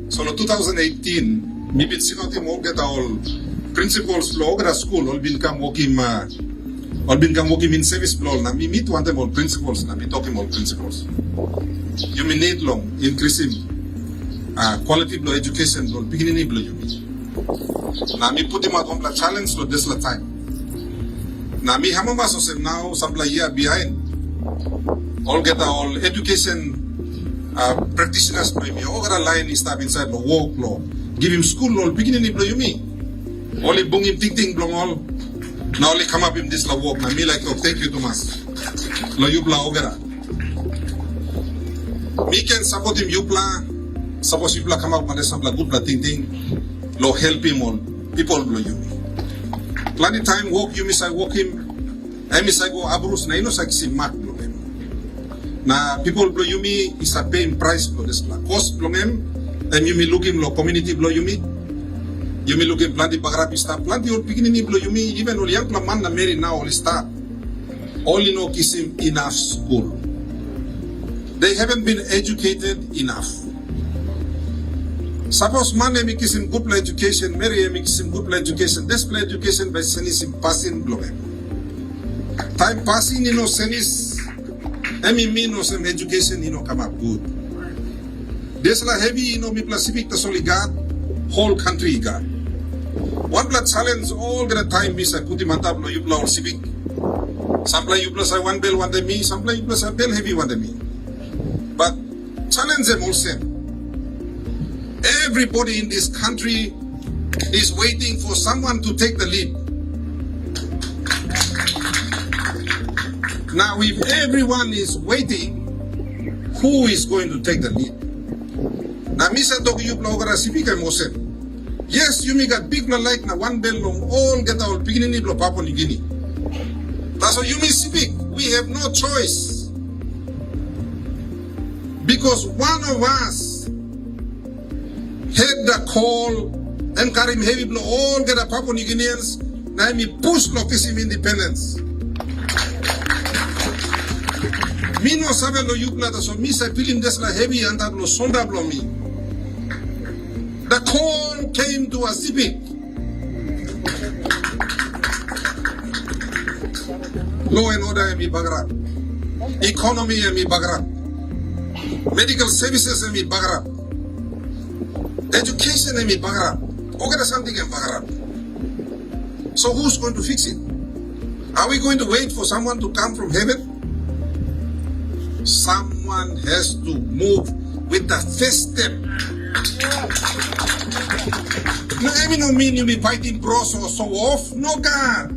So no 2018, mi bit sinoti mo get all principals lo ogra school all bin kam wokim in service blow na mi meet one them all principals na mi talking all principals. You may need long increasing quality blow education blow beginning blow you meet. Na mi put him out on the challenge lo this la time. Na mi hamama so sem now some year behind. All get all education practitioners play me. All line is start inside the work law. Give him school law beginning blow you me. Only bung him ting blong all. Now only come up in this la work. Na me like oh thank you Thomas. Lo you bla ogera. Me can support him you bla. Suppose you bla come up with some good bla ting. Lo help him all. People blow you me. Plenty time walk you miss I walk him. I miss I go abrus na ino sa kisi mat blow him. Na people blow you me is a paying price blow this la. Cost blow him. And you may look him lo community blow you me. You may look him plenty bagrapi start. Plenty old beginning blow you me. Even all young man na marry now all start. All you know kiss him enough school. They haven't been educated enough. Suppose man may kiss him good education, Mary may kiss him good education, display education by sending him passing blow him. Time passing, you know, senis, me no some education, you know, come up good. This la heavy, you know, me Pacific the solid God, whole country God. One blood challenge all the time, miss I put him on top of you blow civic. Some play you plus I one bell one day me, some play you plus I bell heavy one day me. But challenge them all same. Everybody in this country is waiting for someone to take the lead. Now, if everyone is waiting, who is going to take the lead? Now, Mr. Dog, you blogger, Civica Mosem. Yes, you may get big like na one bell long, all get our beginning of Papua New Guinea. That's what you mean, Civic. We have no choice. Because one of us had the call and carry him heavy blow all get a Papua New Guineans. Now me push lockism independence. Me no sabe lo yuplata so me say feeling this la heavy and that lo sonda blow me. The call came to a civic. Law and order emi bagrat. Economy emi bagrat. Medical services emi bagrat. Education emi bagrat. Ogada something emi bagrat. So who's going to fix it? Are we going to wait for someone to come from heaven? Someone has to move with the first step. No, I mean, no mean you be fighting bros or so off. No, God.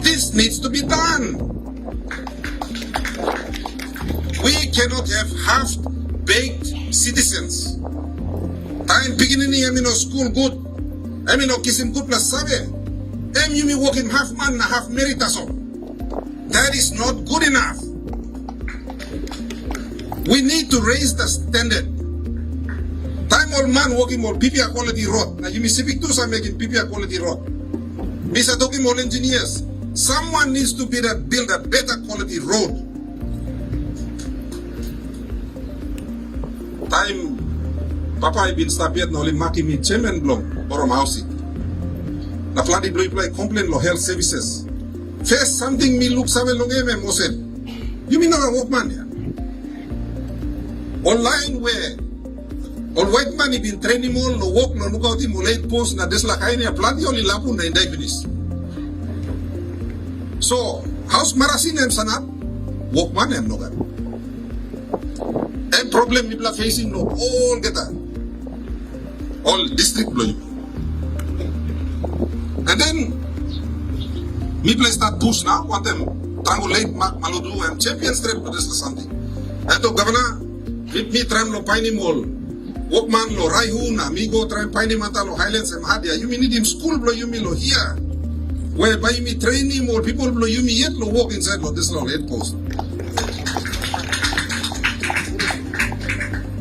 This needs to be done. We cannot have half-baked citizens. Time beginning, I mean, no school good. I mean, no kissing good plus sabe. You me working half man, half merit so. That is not good enough. We need to raise the standard. Time old man working more PPA quality road. Now you me civic tools are making PPA quality road. Mr. talking more engineers. Someone needs to build a better quality road. Time Papa I been stop yet no only maki me chairman blom borom housing. Na flooded blue play complain lo health services. First something me look save long eme mosen. You mean a work man ya? Online where all white man he been training more no work no look out him late post na desla kaini a plant only lapu na indigenous. So house marasin em sanat work man em no gan. And problem people are facing no all get that. All district blow. And then me play start push now, want them triangulate Mark Maludu and champion strip to this or something. And to governor, with me try lo Piney Mall, Walkman lo Raihun, amigo try Piney Mata lo Highlands and Hadia. You mean need him school blow you me lo here. Whereby me train him or people blow you me yet lo walk inside lo this lo head post.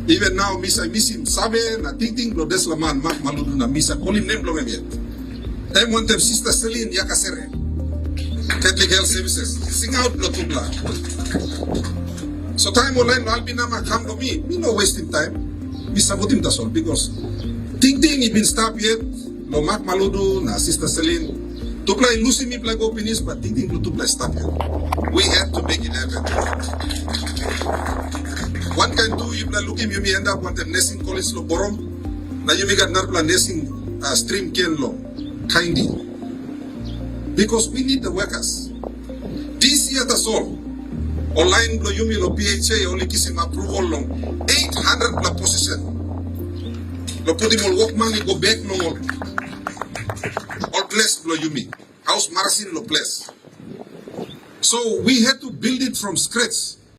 Even now, miss him sabe na ting lo this lo man Mark Maludu na miss call him name blow him yet. I want them sister Celine Yakasere. Catholic Health Services. Sing out Blotubla. So time online Albinama come to me. Me no wasting time. Bisabutim tasol because ting ibin stop yet lo mak maludo na Sister Celine to play Lucy mi play go finish but ting to play stop yet. We had to make it happen. What can do you play looking you may end up with the nursing college lo borom na you may get narpla nursing stream ken lo kindy because we need the workers. This year that's all. Online lo yumi lo PHA only kisim approval long 800 plus position. Lo put mo work money go back no more. All place lo yumi. House Marasin lo place. So we had to build it from scratch.